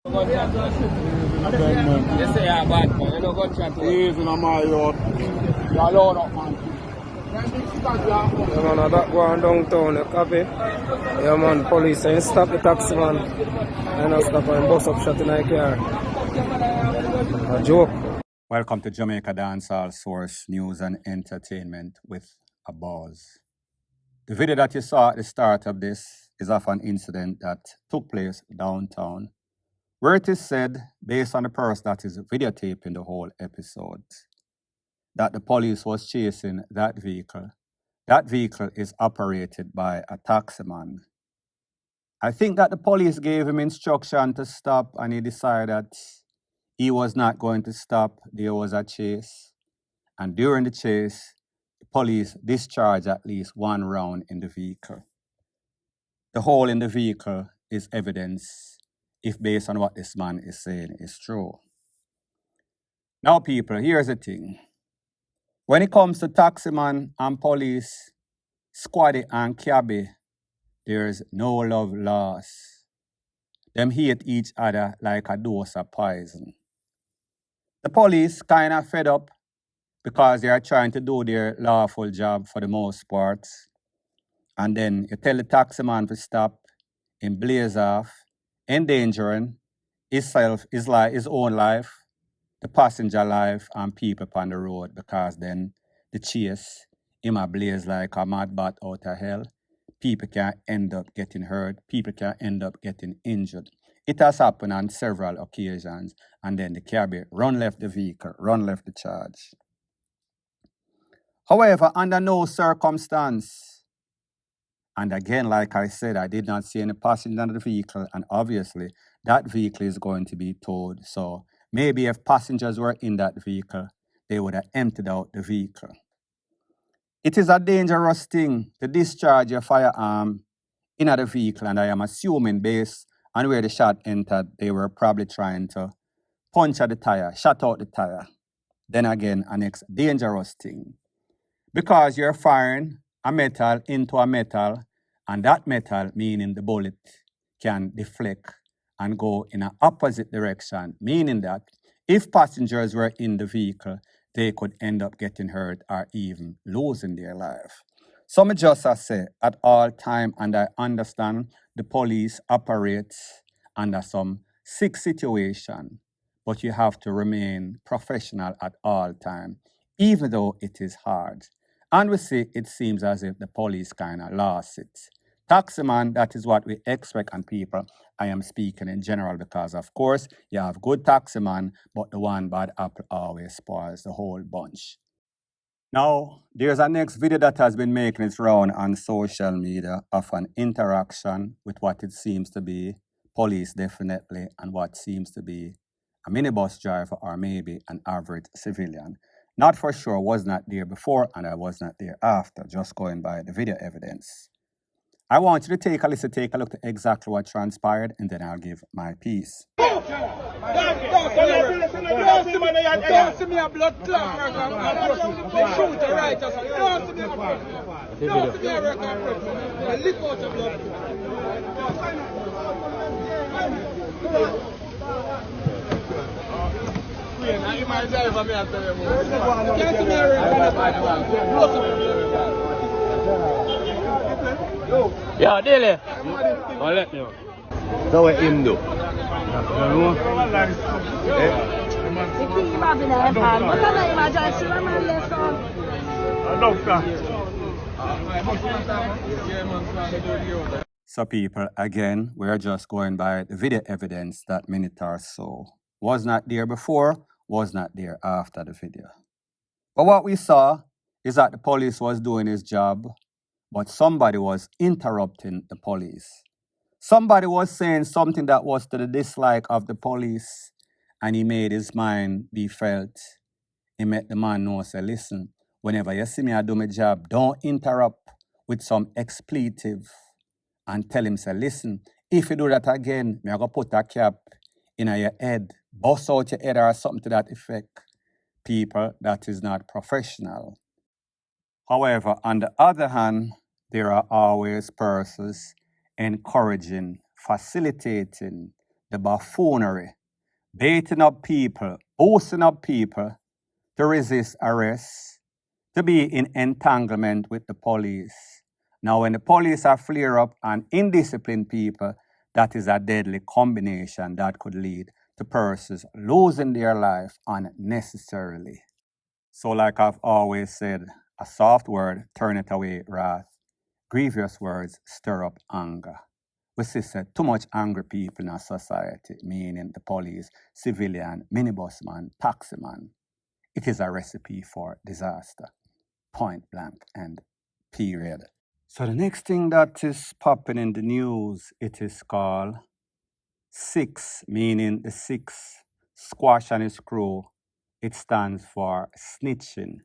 You say you're bad, man. You know gunshot. Easy on my road. You're loud up, man. Yeah, man, that going downtown, you copy? Yeah, man, police saying stop the taxi, man. And I stop and bus up shot in my car. A joke. Welcome to Jamaica Dancehall Source News and Entertainment with a buzz. The video that you saw at the start of this is of an incident that took place downtown, where it is said, based on the person that is videotaping the whole episode, that the police was chasing that vehicle. That vehicle is operated by a taximan. I think that the police gave him instruction to stop and he decided that he was not going to stop. There was a chase. And during the chase, the police discharged at least one round in the vehicle. The hole in the vehicle is evidence if based on what this man is saying is true. Now, people, here's the thing. When it comes to taximan and police, squaddy and cabby, there's no love lost. Them hate each other like a dose of poison. The police kind of fed up because they are trying to do their lawful job for the most part. And then you tell the taximan to stop, him blaze off, endangering himself, his own life, the passenger life, and people on the road, because then the chase, him a blaze like a mad bat out of hell. People can end up getting hurt. People can end up getting injured. It has happened on several occasions, and then the cabby run left the vehicle, run left the charge. However, under no circumstance, and again, like I said, I did not see any passenger in the vehicle, and obviously that vehicle is going to be towed. So maybe if passengers were in that vehicle, they would have emptied out the vehicle. It is a dangerous thing to discharge your firearm in the vehicle, and I am assuming based on where the shot entered, they were probably trying to punch at the tire, shut out the tire. Then again, a next dangerous thing. Because you're firing a metal into a metal, and that metal, meaning the bullet, can deflect and go in an opposite direction, meaning that if passengers were in the vehicle, they could end up getting hurt or even losing their life. Some just say at all time, and I understand the police operates under some sick situation, but you have to remain professional at all time, even though it is hard. And we see it seems as if the police kind of lost it. Taximan, that is what we expect on people. I am speaking in general because, of course, you have good taximan, but the one bad apple always spoils the whole bunch. Now, there's a next video that has been making its round on social media of an interaction with what it seems to be police definitely and what seems to be a minibus driver or maybe an average civilian. Not for sure, was not there before and I was not there after, just going by the video evidence. I want you to take a listen, take a look at exactly what transpired, and then I'll give my piece. Yeah, Daily. Don't let me. So what him do? So people, again, we're just going by the video evidence that minute or so was not there before, was not there after the video. But what we saw is that the police was doing his job, but somebody was interrupting the police. Somebody was saying something that was to the dislike of the police, and he made his mind be felt. He made the man know, say, listen, whenever you see me I do my job, don't interrupt with some expletive, and tell him, say, listen, if you do that again, me I go put a cap in your head, bust out your head or something to that effect. People, that is not professional. However, on the other hand, there are always persons encouraging, facilitating the buffoonery, baiting up people, boosting up people to resist arrest, to be in entanglement with the police. Now, when the police are flare up and indisciplined people, that is a deadly combination that could lead to persons losing their life unnecessarily. So, like I've always said, a soft word turneth away wrath. Grievous words stir up anger. We see too much angry people in our society, meaning the police, civilian, minibusman, taximan. It is a recipe for disaster. Point blank and period. So the next thing that is popping in the news, it is called SIX, meaning the six, squash and his crew. It stands for snitching.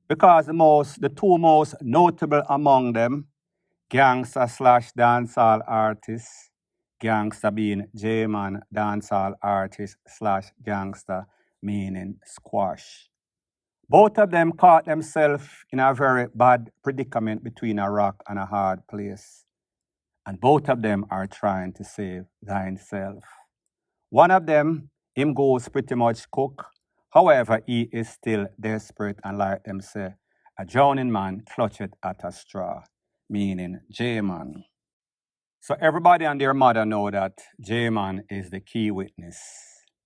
Because the two most notable among them, gangster / dancehall artists, gangster being J-Man, dancehall artist / gangster, meaning squash. Both of them caught themselves in a very bad predicament between a rock and a hard place. And both of them are trying to save thyself. One of them, him goes pretty much cook. However, he is still desperate and like them say, a drowning man clutcheth at a straw, meaning J-Man. So everybody and their mother know that J-Man is the key witness.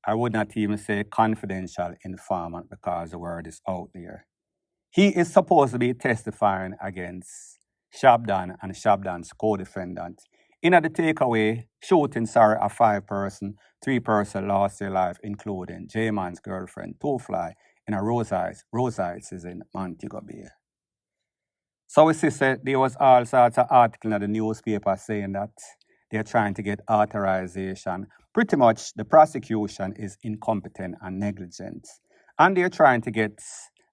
I would not even say confidential informant because the word is out there. He is supposed to be testifying against Shabdan and Shabdan's co-defendant. In the takeaway, shooting a 5-person, 3 person lost their life, including J-Man's girlfriend, Two-Fly, in a Rosites is in Montego Bay. So we see there was all sorts of articles in the newspaper saying that they're trying to get authorization. Pretty much the prosecution is incompetent and negligent. And they're trying to get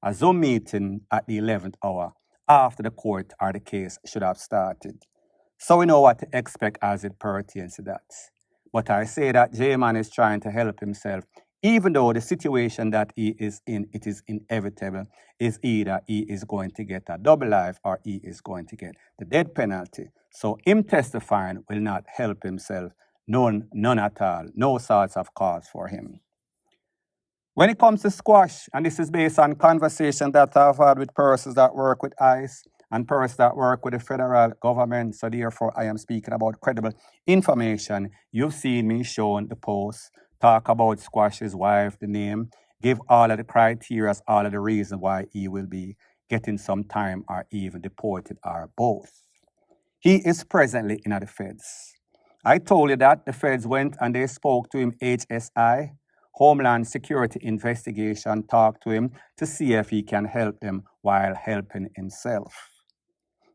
a Zoom meeting at the 11th hour after the court or the case should have started. So we know what to expect as it pertains to that. But I say that J-Man is trying to help himself, even though the situation that he is in, it is inevitable, is either he is going to get a double life or he is going to get the death penalty. So him testifying will not help himself, none at all, no sorts of cause for him. When it comes to squash, and this is based on conversation that I've had with persons that work with ICE and persons that work with the federal government, so therefore I am speaking about credible information. You've seen me showing the post, talk about Squash's wife, the name, give all of the criteria, all of the reasons why he will be getting some time or even deported or both. He is presently in the feds. I told you that the feds went and they spoke to him, HSI, Homeland Security Investigation, talked to him to see if he can help them while helping himself.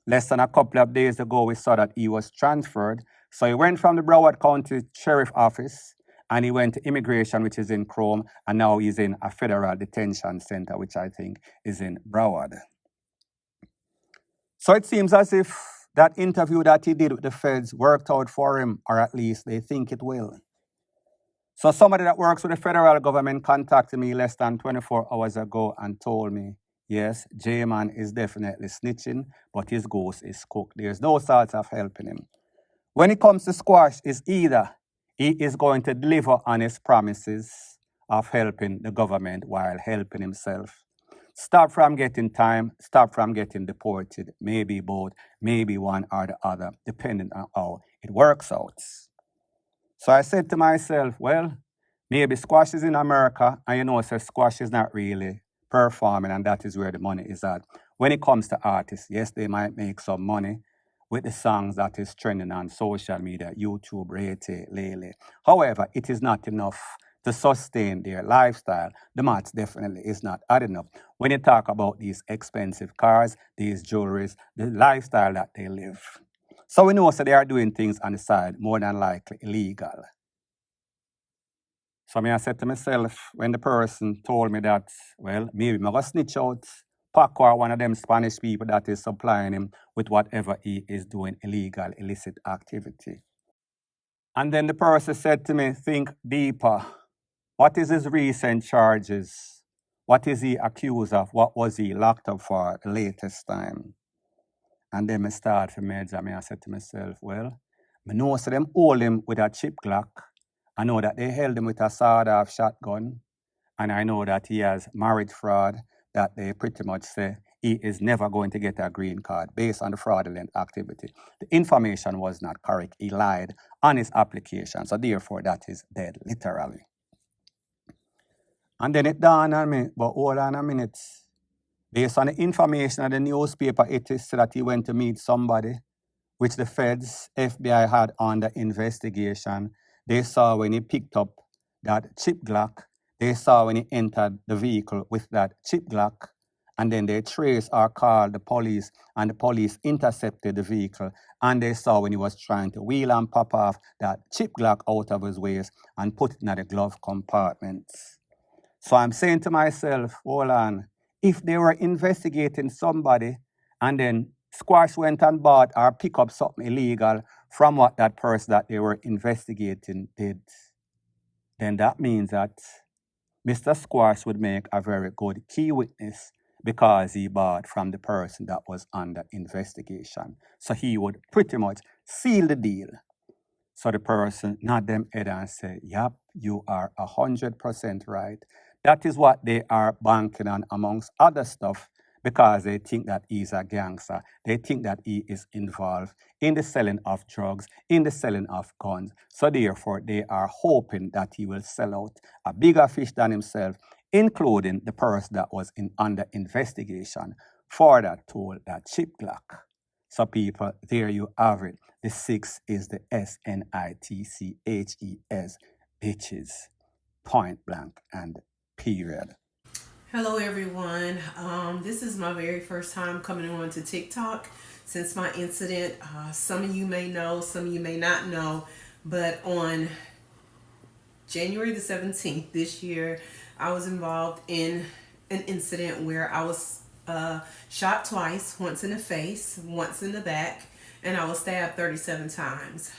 Less than a couple of days ago, we saw that he was transferred. So he went from the Broward County Sheriff Office and he went to immigration, which is in Chrome, and now he's in a federal detention center, which I think is in Broward. So it seems as if that interview that he did with the feds worked out for him, or at least they think it will. So somebody that works with the federal government contacted me less than 24 hours ago and told me, yes, J-Man is definitely snitching, but his ghost is cooked. There's no sorts of helping him. When it comes to Squash, it's either he is going to deliver on his promises of helping the government while helping himself. Stop from getting time, stop from getting deported, maybe both, maybe one or the other, depending on how it works out. So I said to myself, well, maybe Squash is in America, and so Squash is not really performing, and that is where the money is at. When it comes to artists, yes, they might make some money with the songs that is trending on social media, YouTube, Rete, Lele. However, it is not enough to sustain their lifestyle. The maths definitely is not adding enough. When you talk about these expensive cars, these jewelries, the lifestyle that they live. So we know they are doing things on the side, more than likely illegal. So I said to myself, when the person told me that, well, maybe I'm going to snitch out Paco or one of them Spanish people that is supplying him with whatever he is doing illegal, illicit activity. And then the person said to me, think deeper. What is his recent charges? What is he accused of? What was he locked up for the latest time? And then I started to measure. I said to myself, well, I know so them hold him with a chip Glock I know that they held him with a sawed-off shotgun, and I know that he has marriage fraud, that they pretty much say he is never going to get a green card based on the fraudulent activity. The information was not correct. He lied on his application, so therefore that is dead, literally. And then it dawned on me, but hold on a minute. Based on the information of the newspaper, it is that he went to meet somebody, which the feds, FBI had under investigation. They saw when he picked up that chip Glock. They saw when he entered the vehicle with that chip Glock. And then they traced or called the police, and the police intercepted the vehicle. And they saw when he was trying to wheel and pop off that chip Glock out of his waist and put it in the glove compartment. So I'm saying to myself, hold on, if they were investigating somebody and then Squash went and bought or pick up something illegal from what that person that they were investigating did, then that means that Mr. Squash would make a very good key witness because he bought from the person that was under investigation. So he would pretty much seal the deal. So the person nod them head and say, yep, you are 100% right. That is what they are banking on amongst other stuff because they think that he's a gangster. They think that he is involved in the selling of drugs, in the selling of guns. So therefore, they are hoping that he will sell out a bigger fish than himself, including the person that was under investigation for that tool, that chip Glock. So people, there you have it. The 6 is the SNITCHES, bitches, point blank and period. Hello everyone. This is my very first time coming on to TikTok since my incident. Some of you may know, some of you may not know, but on January the 17th this year, I was involved in an incident where I was shot twice, once in the face, once in the back, and I was stabbed 37 times.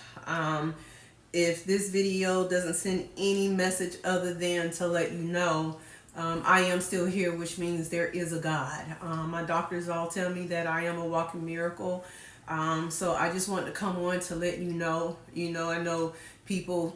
If this video doesn't send any message other than to let you know, I am still here, which means there is a God. My doctors all tell me that I am a walking miracle. So I just want to come on to let you know. I know people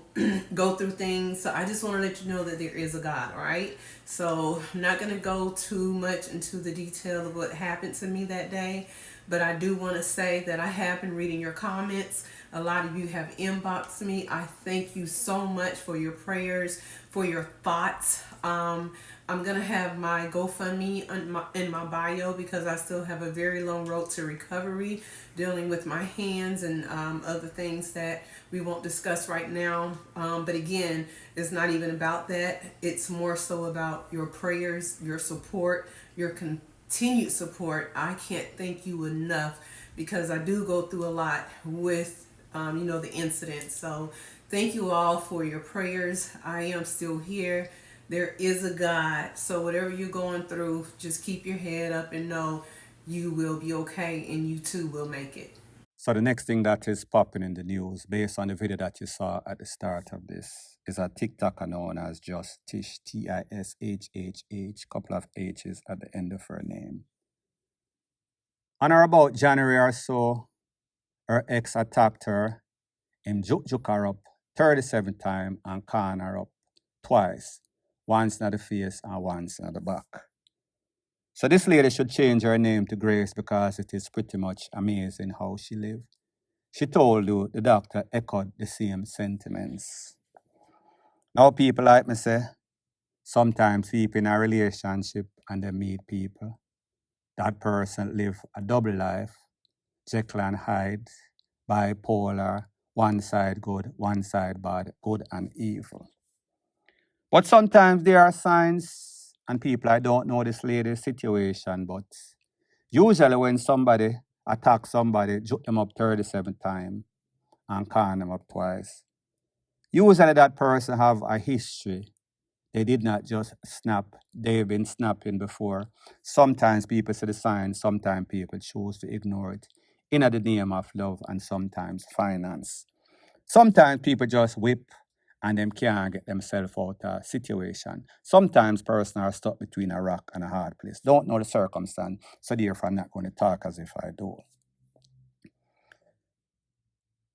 go through things, so I just want to let you know that there is a God, all right? So I'm not going to go too much into the detail of what happened to me that day, but I do want to say that I have been reading your comments. A lot of you have inboxed me. I thank you so much for your prayers, for your thoughts. I'm going to have my GoFundMe in my bio because I still have a very long road to recovery dealing with my hands and other things that we won't discuss right now. But again, it's not even about that. It's more so about your prayers, your support, your continued support. I can't thank you enough because I do go through a lot with the incident. So thank you all for your prayers. I am still here. There is a God. So whatever you're going through, just keep your head up and know you will be okay and you too will make it. So the next thing that is popping in the news, based on the video that you saw at the start of this, is a TikToker known as just TISH, TISHHH, couple of H's at the end of her name. On or about January or so, her ex attacked her, him juk her up 37 times and can her up twice, once in the face and once in the back. So this lady should change her name to Grace because it is pretty much amazing how she lived. She told you the doctor echoed the same sentiments. Now people like me say, sometimes people in a relationship and they meet people. That person live a double life, Jekyll and Hyde, bipolar, one side good, one side bad, good and evil. But sometimes there are signs, and people, I don't know this lady's situation, but usually when somebody attacks somebody, juke them up 37 times and can them up twice, usually that person have a history. They did not just snap, they've been snapping before. Sometimes people see the signs, sometimes people choose to ignore it in the name of love and sometimes finance. Sometimes people just whip and them can't get themselves out of a situation. Sometimes persons are stuck between a rock and a hard place. Don't know the circumstance, so therefore I'm not going to talk as if I do.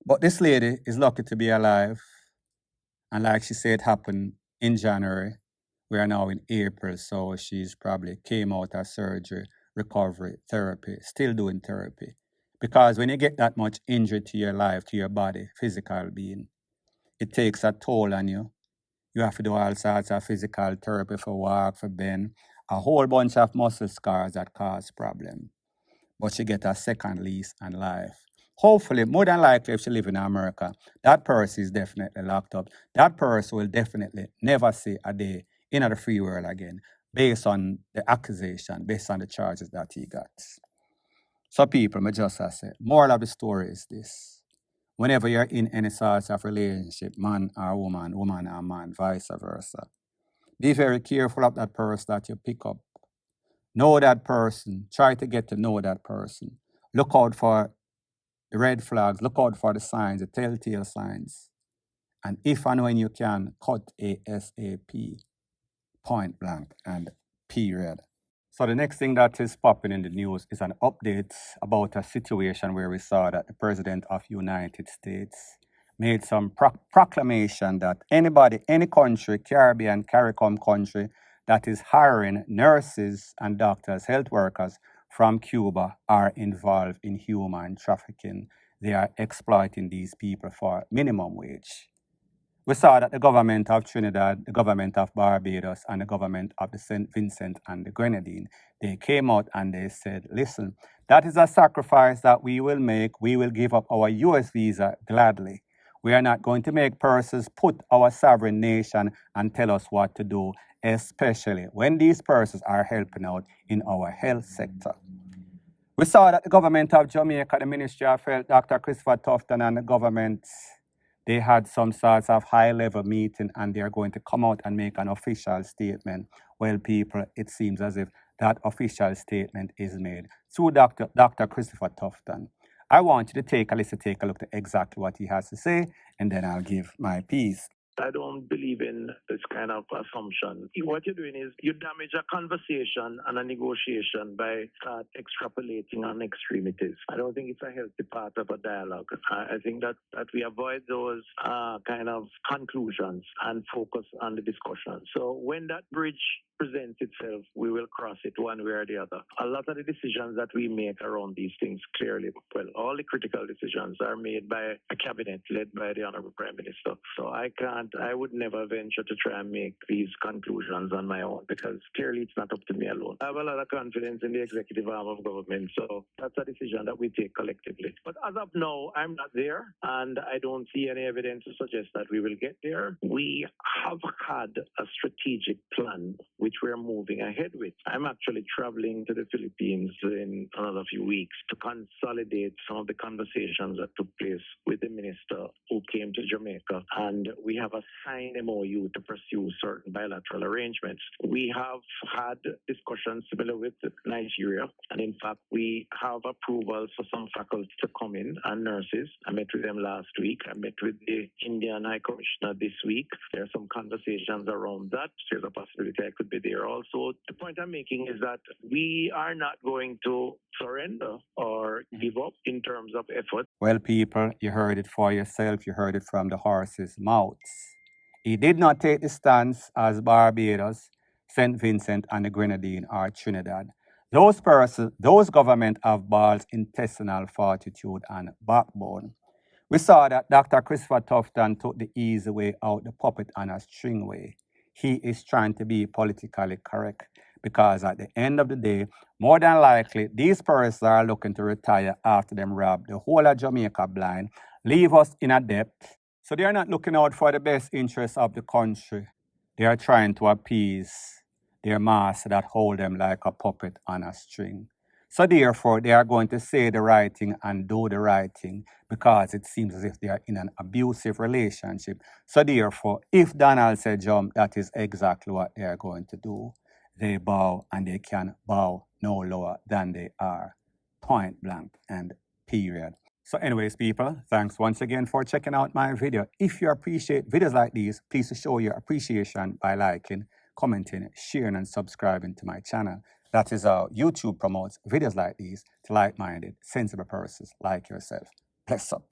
But this lady is lucky to be alive, And like she said, it happened in January. We are now in April, so she's probably came out of surgery, recovery, therapy, still doing therapy. Because when you get that much injury to your life, to your body, physical being, it takes a toll on you. You have to do all sorts of physical therapy for walk, for bend, a whole bunch of muscle scars that cause problem. But she get a second lease on life. Hopefully, more than likely, if she live in America, that person is definitely locked up. That person will definitely never see a day in the free world again, based on the accusation, based on the charges that he got. So people, me just say, moral of the story is this. Whenever you're in any sort of relationship, man or woman, woman or man, vice versa, be very careful of that person that you pick up. Know that person. Try to get to know that person. Look out for the red flags. Look out for the signs, the telltale signs. And if and when you can, cut ASAP, point blank and period. So the next thing that is popping in the news is an update about a situation where we saw that the President of the United States made some proclamation that anybody, any country, Caribbean, CARICOM country, that is hiring nurses and doctors, health workers from Cuba are involved in human trafficking. They are exploiting these people for minimum wage. We saw that the government of Trinidad, the government of Barbados, and the government of the St. Vincent and the Grenadine, they came out and they said, listen, that is a sacrifice that we will make. We will give up our U.S. visa gladly. We are not going to make persons put our sovereign nation and tell us what to do, especially when these persons are helping out in our health sector. We saw that the government of Jamaica, the Ministry of Health, Dr. Christopher Tufton, and the government, they had some sorts of high-level meeting, and they're going to come out and make an official statement. Well, people, it seems as if that official statement is made through Dr. Christopher Tufton. I want you to take a look at exactly what he has to say, and then I'll give my piece. I don't believe in this kind of assumption. What you're doing is you damage a conversation and a negotiation by extrapolating on extremities. I don't think it's a healthy part of a dialogue. I think that we avoid those kind of conclusions and focus on the discussion. So when that bridge presents itself, we will cross it one way or the other. A lot of the decisions that we make around these things clearly, well, all the critical decisions are made by a cabinet led by the Honorable Prime Minister. So I would never venture to try and make these conclusions on my own because clearly it's not up to me alone. I have a lot of confidence in the executive arm of government, so that's a decision that we take collectively. But as of now, I'm not there, and I don't see any evidence to suggest that we will get there. We have had a strategic plan which we're moving ahead with. I'm actually traveling to the Philippines in another few weeks to consolidate some of the conversations that took place with the minister who came to Jamaica, and we have a signed MOU to pursue certain bilateral arrangements. We have had discussions similar with Nigeria, and in fact, we have approvals for some faculty to come in and nurses. I met with them last week. I met with the Indian High Commissioner this week. There are some conversations around that. There's a possibility I could be there also. The point I'm making is that we are not going to surrender or give up in terms of effort. Well, people, you heard it for yourself. You heard it from the horse's mouths. He did not take the stance as Barbados, St. Vincent, and the Grenadine or Trinidad. Those persons, those governments have balls, intestinal fortitude, and backbone. We saw that Dr. Christopher Tufton took the easy way out, the puppet on a string way. He is trying to be politically correct because at the end of the day, more than likely, these persons are looking to retire after them rob the whole of Jamaica blind, leave us in a debt. So they are not looking out for the best interests of the country. They are trying to appease their master that hold them like a puppet on a string. So therefore, they are going to say the right thing and do the right thing because it seems as if they are in an abusive relationship. So therefore, if Donald said jump, that is exactly what they are going to do. They bow and they can bow no lower than they are. Point blank and period. So anyways, people, thanks once again for checking out my video. If you appreciate videos like these, please show your appreciation by liking, commenting, sharing, and subscribing to my channel. That is how YouTube promotes videos like these to like-minded, sensible persons like yourself. Bless up.